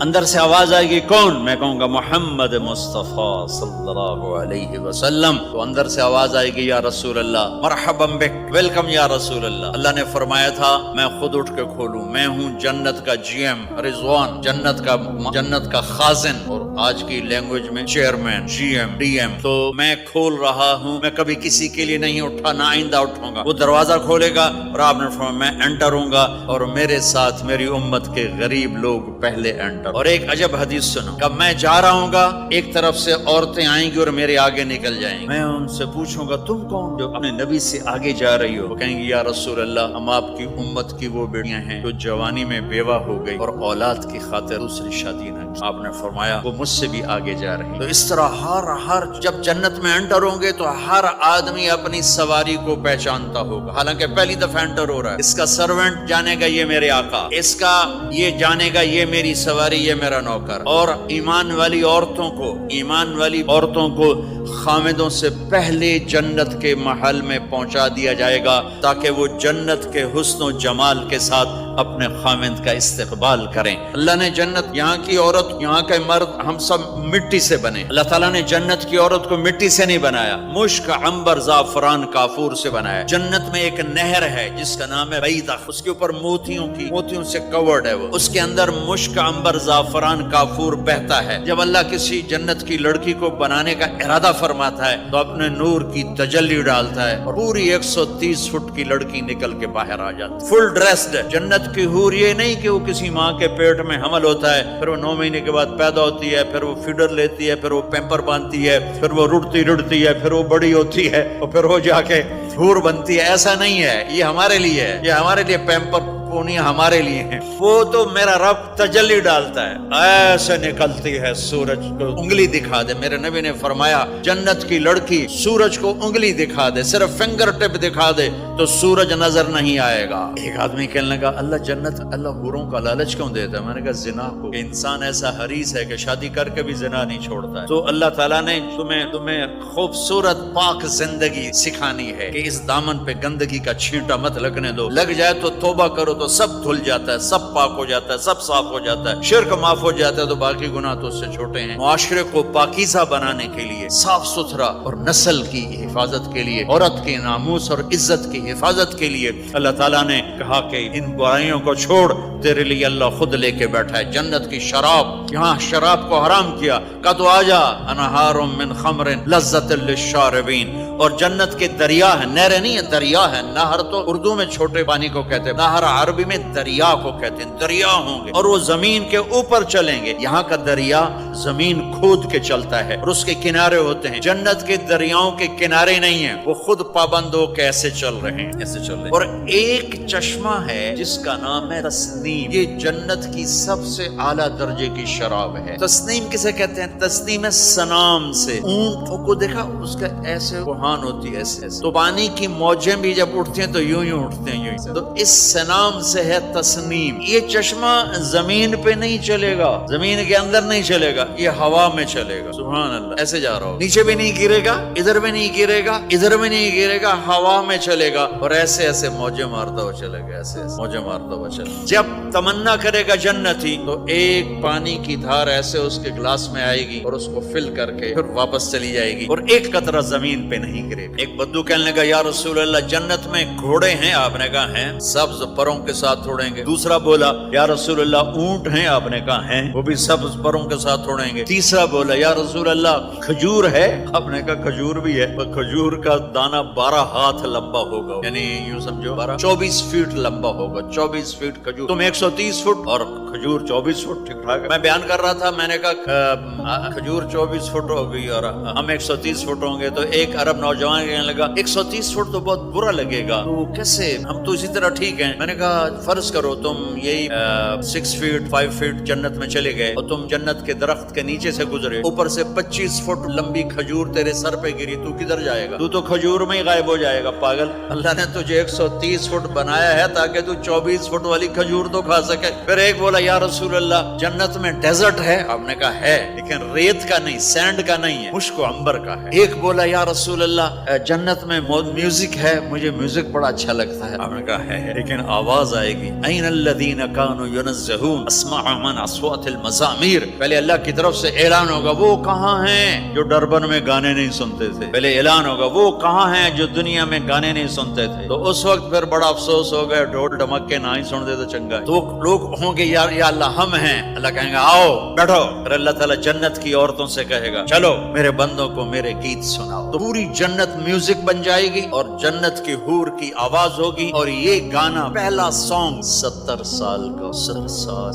اندر سے آواز آئے گی کون؟ میں کہوں گا محمد مصطفیٰ صلی اللہ علیہ وسلم. تو اندر سے آواز آئے گی یا رسول اللہ مرحبا بک، ویلکم یا رسول اللہ. اللہ نے فرمایا تھا میں خود اٹھ کے کھولوں، میں ہوں جنت کا جی ایم رضوان، جنت کا خازن، اور آج کی لینگویج میں chairman, G M, D M. تو میں کھول رہا ہوں، میں کبھی کسی کے لیے نہیں اٹھا، نہ آئندہ اٹھوں گا. وہ دروازہ کھولے گا اور آپ نے فرمایا میں انٹر ہوں گا اور میرے ساتھ میری امت کے غریب لوگ پہلے انٹر. اور ایک عجب حدیث سنو، کہ میں جا رہا ہوں گا، ایک طرف سے عورتیں آئیں گی اور میرے آگے نکل جائیں گی. میں ان سے پوچھوں گا تم کون جو اپنے نبی سے آگے جا رہی ہو؟ وہ کہیں گی یا رسول اللہ ہم آپ کی امت کی وہ بیٹیاں ہیں جو جوانی میں بیوہ ہو گئی اور اولاد کی خاطر دوسری شادی نہ کی. آپ نے فرمایا وہ مجھ سے بھی آگے جا رہی. تو اس طرح ہر جب جنت میں انٹر ہوں گے تو ہر آدمی اپنی سواری کو پہچانتا ہوگا. حالانکہ پہلی دفعہ انٹر ہو رہا ہے، اس کا سرونٹ جانے گا یہ میرے آقا، اس کا یہ جانے گا یہ میری سواری، یہ میرا نوکر. اور ایمان والی عورتوں کو خامدوں سے پہلے جنت کے محل میں پہنچا دیا جائے گا تاکہ وہ جنت کے حسن و جمال کے ساتھ اپنے خامد کا استقبال کریں. اللہ نے جنت، یہاں کی عورت، یہاں کے مرد ہم سب مٹی سے بنے. اللہ تعالیٰ نے جنت کی عورت کو مٹی سے نہیں بنایا، مشک، عنبر، زعفران، کافور سے بنایا. جنت میں ایک نہر ہے جس کا نام ہے بیضہ، اس کے اوپر موتیوں سے کورڈ ہے، وہ اس کے اندر مشک، عنبر، زعفران، کافور بہتا ہے. جب اللہ کسی جنت کی لڑکی کو بنانے کا ارادہ فرماتا ہے تو اپنے نور کی تجلی ڈالتا ہے اور پوری 130 فٹ کی لڑکی نکل کے باہر آ جاتی، فل ڈریسڈ. جنت کی حور یہ نہیں کہ وہ کسی ماں کے پیٹ میں حمل ہوتا ہے، پھر وہ 9 مہینے کے بعد پیدا ہوتی ہے، پھر وہ فیڈر لیتی ہے، پھر وہ پیمپر باندھتی ہے، پھر وہ رڑتی ہے، پھر وہ بڑی ہوتی ہے اور پھر وہ جا کے حور بنتی ہے. ایسا نہیں ہے، یہ ہمارے لیے ہے، یہ ہمارے لیے پیمپر پونیاں ہمارے لیے ہیں. وہ تو میرا رب تجلی ڈالتا ہے، ایسے نکلتی ہے سورج کو انگلی دکھا دے. میرے نبی نے فرمایا جنت کی لڑکی سورج کو انگلی دکھا دے، صرف فنگر ٹپ دکھا دے تو سورج نظر نہیں آئے گا. ایک آدمی کہنے لگا اللہ حوروں کا لالچ کیوں دیتا ہے؟ میں نے کہا زنا کو. انسان ایسا حریص ہے کہ شادی کر کے بھی زنا نہیں چھوڑتا ہے. تو اللہ تعالیٰ نے تمہیں خوبصورت پاک زندگی سکھانی ہے کہ اس دامن پہ گندگی کا چھینٹا مت لگنے دو. لگ جائے تو توبہ کرو تو سب دھل جاتا ہے، سب پاک ہو جاتا ہے، سب صاف ہو جاتا ہے. شرک معاف ہو جاتا ہے تو باقی گناہ تو اس سے چھوٹے ہیں. معاشرے کو پاکیزہ بنانے کے لیے، صاف ستھرا، اور نسل کی حفاظت کے لیے، عورت کے ناموس اور عزت کی حفاظت کے لیے اللہ تعالیٰ نے کہا کہ ان برائیوں کو چھوڑ، تیرے لیے اللہ خود لے کے بیٹھا ہے جنت کی شراب. یہاں شراب کو حرام کیا، کہ تو آجا انہار من خمر لذت للشاربین. اور جنت کے دریا ہے، نہریں نہیں ہے، دریا ہے. نہر تو اردو میں چھوٹے پانی کو کہتے ہیں، نہر عربی میں دریا کو کہتے ہیں. دریا ہوں گے اور وہ زمین کے اوپر چلیں گے. یہاں کا دریا زمین کھود کے چلتا ہے اور اس کے کنارے ہوتے ہیں. جنت کے دریاؤں کے کنارے نہیں ہیں، وہ خود پابند ہو کے ایسے چل رہے ہیں، ایسے چل رہے ہیں. اور ایک چشمہ ہے جس کا نام ہے تسنیم. یہ جنت کی سب سے اعلیٰ درجے کی شراب ہے. تسنیم کسے کہتے ہیں؟ تسنیم ہے سنام سے. اونٹوں کو دیکھا، اس کا ایسے کوہان ہوتی ہے، ایسے تو پانی کی موجیں بھی جب اٹھتی ہیں تو یوں اٹھتے ہیں، تو اس سنام سے ہے تسنیم. یہ چشمہ زمین پہ نہیں چلے گا، زمین کے اندر نہیں چلے گا، یہ ہوا میں چلے گا. سبحان اللہ. ایسے جا رہا ہو، نیچے بھی نہیں گرے گا، ادھر بھی نہیں گرے گا، ادھر بھی نہیں گرے گا، ہوا میں چلے گا اور ایسے ایسے موجیں مارتا ہوا چلے گا، ایسے ایسے موجیں مارتا ہوا چلے گا. جب تمنا کرے گا جنتی تو ایک پانی کی دھار ایسے اس کے گلاس میں آئے گی اور اس کو فل کر کے پھر واپس چلی جائے گی اور ایک قطرہ زمین پہ نہیں گرے گا. ایک بدو کہنے لگا یا رسول اللہ جنت میں گھوڑے ہیں؟ آپ نے کہا ہیں، سبز پروں کے ساتھ اڑیں گے. دوسرا بولا یا رسول اللہ اونٹ ہیں؟ آپ نے کہا ہیں، وہ بھی سبز پروں کے ساتھ اڑیں گے. تیسرا بولا یا رسول اللہ کھجور ہے؟ آپ نے کہا کھجور بھی ہے، پر کھجور کا دانہ 12 ہاتھ لمبا ہوگا، یعنی یوں سمجھو 24 فٹ لمبا ہوگا. 24 فٹ کھجور، تم 130 فٹ اور کھجور 24 فٹ. ٹھیک ٹھاک. میں بیان کر رہا تھا، میں نے کہا کھجور 24 فٹ ہوگی اور ہم 130 فٹ ہوں گے. تو ایک عرب نوجوان کہنے لگا 130 فٹ تو بہت برا لگے گا، تو کیسے؟ ہم تو اسی طرح ٹھیک ہیں. میں نے کہا فرض کرو تم یہی 6 فٹ 5 فٹ جنت میں چلے گئے اور تم جنت کے درخت کے نیچے سے گزرے، اوپر سے 25 فٹ لمبی کھجور تیرے سر پہ گری، تو کدھر جائے گا؟ تو کھجور میں ہی غائب ہو جائے گا. پاگل. اللہ نے تجھے 130 فٹ بنایا ہے تاکہ تو 24 فٹ والی کھجور تو کھا سکے. پھر ایک بولا یا رسول اللہ جنت میں ڈیزرٹ ہے؟ آپ نے کہا ہے، لیکن ریت کا نہیں، سینڈ کا نہیں ہے، مشک و عنبر کا ہے. ایک بولا یا رسول اللہ جنت میں میوزک ہے؟ مجھے میوزک بڑا اچھا لگتا ہے. آپ نے میں کہا ہے لیکن آواز آئے گی این الذین کانوا ینزہون اسمع من اصوات المزامیر. پہلے اللہ کی طرف سے اعلان ہوگا وہ کہاں ہیں جو ڈربن میں گانے نہیں سنتے تھے. پہلے اعلان ہوگا وہ کہاں ہیں جو دنیا میں گانے نہیں سنتے تھے. تو اس وقت پھر بڑا افسوس ہو گیا ڈھول ڈھمک کے نہ ہی سنتے تو چنگا ہے. تو لوگ ہوں گے یا اللہ ہم ہیں. اللہ کہیں گا آؤ بیٹھو. پھر اللہ تعالیٰ جنت کی عورتوں سے کہے گا چلو میرے بندوں کو میرے گیت سناؤ. تو پوری جنت میوزک بن جائے گی اور جنت کی حور کی آواز ہوگی. اور یہ گانا پہلا سانگ 70 سال کا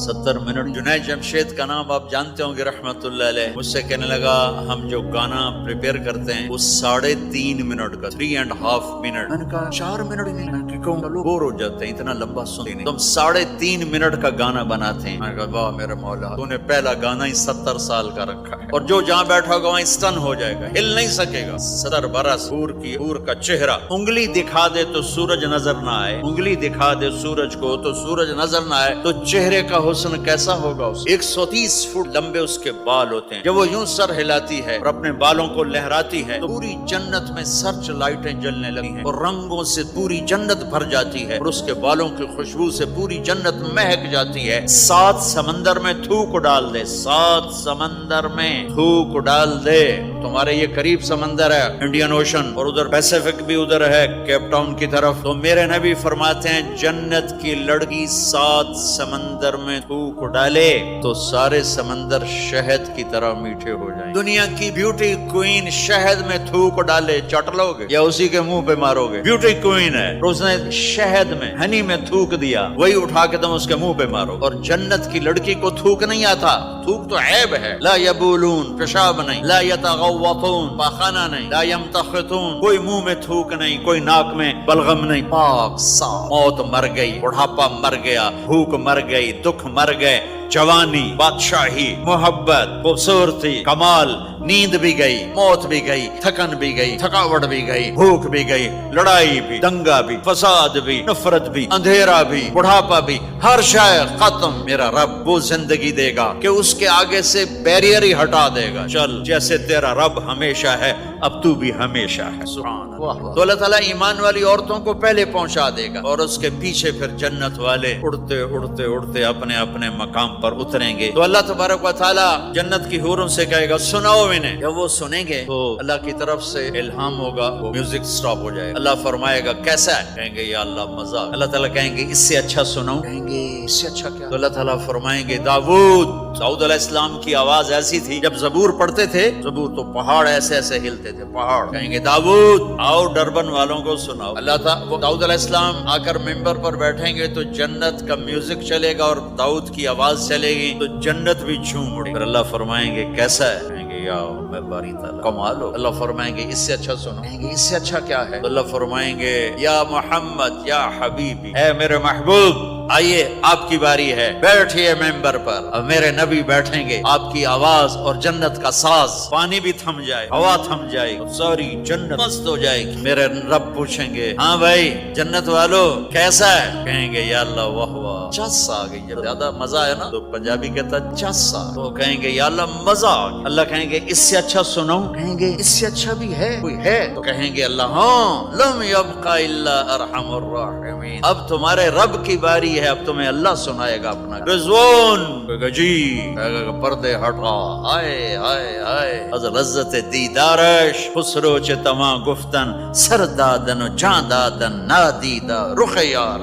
70 منٹ. جنید جمشید کا نام آپ جانتے ہوں گے رحمت اللہ علیہ. مجھ سے کہنے لگا ہم جو گانا پریپیئر کرتے ہیں وہ 3.5 منٹ کا 3.5 منٹ. میں نے کہا 4 منٹ ہی نہیں کیوں لوگ بور ہو جاتے ہیں اتنا لمبا سنتے نہیں. تم 3.5 منٹ کا گانا بناتے ہیں. میں نے کہا واہ میرے مولا تو نے پہلا گانا ہی 70 سال کا رکھا ہے. اور جو جہاں بیٹھا ہوگا وہاں اسٹن ہو جائے گا ہل نہیں سکے گا. 70 برس حور کا چہرہ. انگلی دکھا دے تو سورج نظر نہ آئے. انگلی دکھا دے سورج کو تو سورج نظر نہ آئے تو چہرے کا حسن کیسا ہوگا. 130 فٹ لمبے اس کے بال ہوتے ہیں. جب وہ یوں سر ہلاتی ہے اور اپنے بالوں کو لہراتی ہے تو پوری جنت میں سرچ لائٹیں جلنے لگی ہیں اور رنگوں سے پوری جنت بھر جاتی ہے اور اس کے بالوں کی خوشبو سے پوری جنت مہک جاتی ہے. 7 سمندر میں تھوک ڈال دے. 7 سمندر میں تھوک ڈال دے. تمہارے یہ قریب سمندر ہے انڈین اوشن اور ادھر پیسیفک بھی ادھر ہے کیپ ٹاؤن کی طرف. تو میرے نبی فرماتے ہیں جنت کی لڑکی 7 سمندر میں تھوک ڈالے تو سارے سمندر شہد کی طرح میٹھے ہو جائیں. دنیا کی بیوٹی کوئین شہد میں تھوک ڈالے چٹ لو گے یا اسی کے منہ پہ مارو گے. بیوٹی کوئین ہے اس نے شہد میں ہنی میں تھوک دیا وہی اٹھا کے تم اس کے منہ پہ مارو. اور جنت کی لڑکی کو تھوک نہیں آتا. تھوک تو عیب ہے. لا یبولون پیشاب نہیں. لا یتغوطون پاخانہ نہیں. لا یمتخطون کوئی منہ میں تھوک نہیں کوئی ناک میں بلغم نہیں. پاک صاف. موت مر گئی بڑھاپا مر گیا بھوک مر گئی دکھ مر گئے جوانی بادشاہی محبت خوبصورتی کمال نیند بھی گئی موت بھی گئی تھکن بھی گئی تھکاوٹ بھی گئی بھوک بھی گئی لڑائی بھی دنگا بھی فساد بھی نفرت بھی اندھیرا بھی بڑھاپا بھی ہر شے ختم. میرا رب وہ زندگی دے گا کہ اس کے آگے سے بیریئر ہی ہٹا دے گا. چل جیسے تیرا رب ہمیشہ ہے اب تو بھی ہمیشہ ہے. سبحان اللہ. تو اللہ تعالیٰ ایمان والی عورتوں کو پہلے پہنچا دے گا اور اس کے پیچھے پھر جنت والے اڑتے اڑتے اڑتے اپنے اپنے مقام پر اتریں گے. تو اللہ تبارک و تعالیٰ جنت کی حوروں سے کہے گا سناؤ انہیں. جب وہ سنیں گے تو اللہ کی طرف سے الہام ہوگا وہ میوزک سٹاپ ہو جائے گا. اللہ فرمائے گا کیسا ہے. کہیں گے یا اللہ مزہ. اللہ تعالیٰ کہیں گے اس سے اچھا سناؤ. کہیں گے اس سے اچھا کیا. تو اللہ تعالیٰ فرمائیں گے داؤد علیہ السلام کی آواز ایسی تھی جب زبور پڑھتے تھے زبور تو پہاڑ ایسے ایسے ہلتے تھے پہاڑ. کہیں گے داؤد آؤ ڈربن والوں کو سناؤ. اللہ تعالیٰ وہ داؤد علیہ السلام آ کر ممبر پر بیٹھیں گے تو جنت کا میوزک چلے گا اور داؤد کی آواز چلے گی تو جنت بھی جھوم اڑے. پھر اللہ فرمائیں گے کیسا ہے. کہیں گے یا میں باری تعالیٰ کمال ہو. اللہ فرمائیں گے اس سے اچھا سنو. کہیں گے اس سے اچھا کیا ہے. تو اللہ فرمائیں گے یا محمد یا حبیبی اے میرے محبوب آئیے آپ کی باری ہے بیٹھیے ممبر پر. اب میرے نبی بیٹھیں گے آپ کی آواز اور جنت کا ساز پانی بھی تھم جائے ہوا تھم جائے ساری جنت مست ہو جائے گی. میرے رب پوچھیں گے ہاں بھائی جنت والو کیسا ہے. کہیں گے یا اللہ واہ واہ چس آ گئی. زیادہ مزہ ہے نا تو پنجابی کہتا چس آ. تو کہیں گے یا اللہ مزہ آ گیا. اللہ کہیں گے اس سے اچھا سناؤ. کہیں گے اس سے اچھا بھی ہے کوئی ہے. تو کہیں گے اللہ ہاں لم یبقى الا ارحم الراحمین. اب تمہارے رب کی باری ہے اب تمہیں اللہ سنائے گا اپنا. رضوان جی پردے ہٹا آئے آئے آئے از لذت دیدارش خسرو چ تمام گفتن سردادن و جاندادن نادیدہ رخ یار.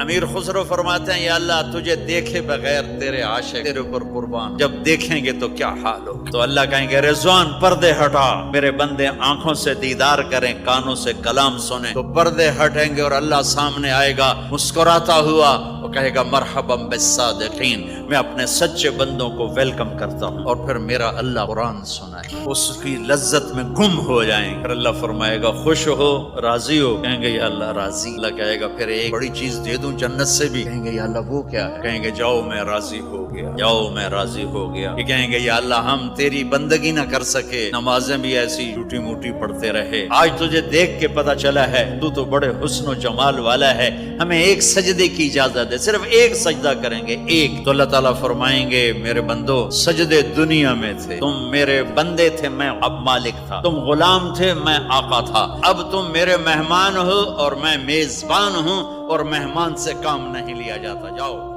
امیر خسرو فرماتے ہیں یا اللہ تجھے دیکھے بغیر تیرے عاشق تیرے اوپر قربان جب دیکھیں گے تو کیا حال ہو. تو اللہ کہیں گے رضوان پردے ہٹا. میرے بندے آنکھوں سے دیدار کریں کانوں سے کلام سنیں تو پردے ہٹیں گے اور اللہ سامنے آئے گا مسکراتا ہوا وہ کہے گا مرحبا بالصادقین. میں اپنے سچے بندوں کو ویلکم کرتا ہوں. اور پھر میرا اللہ قرآن سنائے اس کی لذت میں گم ہو جائیں. پھر اللہ فرمائے گا خوش ہو راضی ہو. کہیں گے یا اللہ راضی. اللہ کہے گا پھر ایک بڑی چیز دے دوں جنت سے بھی. کہیں گے یا اللہ وہ کیا ہے. کہیں گے جاؤ میں راضی ہو گیا، جاؤ میں راضی ہو گیا۔ یہ کہیں گے یا اللہ ہم تیری بندگی نہ کر سکے، نمازیں بھی ایسی ٹوٹی موٹی پڑھتے رہے، آج تجھے دیکھ کے پتہ چلا ہے تو بڑے حسن و جمال والا ہے، ہمیں ایک سجدے کی اجازت ہے، صرف ایک سجدہ کریں گے، ایک۔ تو اللہ تعالیٰ فرمائیں گے میرے بندو سجدے دنیا میں تھے، تم میرے بندے تھے، میں اب مالک تھا، تم غلام تھے، میں آقا تھا، اب تم میرے مہمان ہو اور میں میزبان ہوں، اور مہمان سے کام نہیں لیا جاتا، جاؤ۔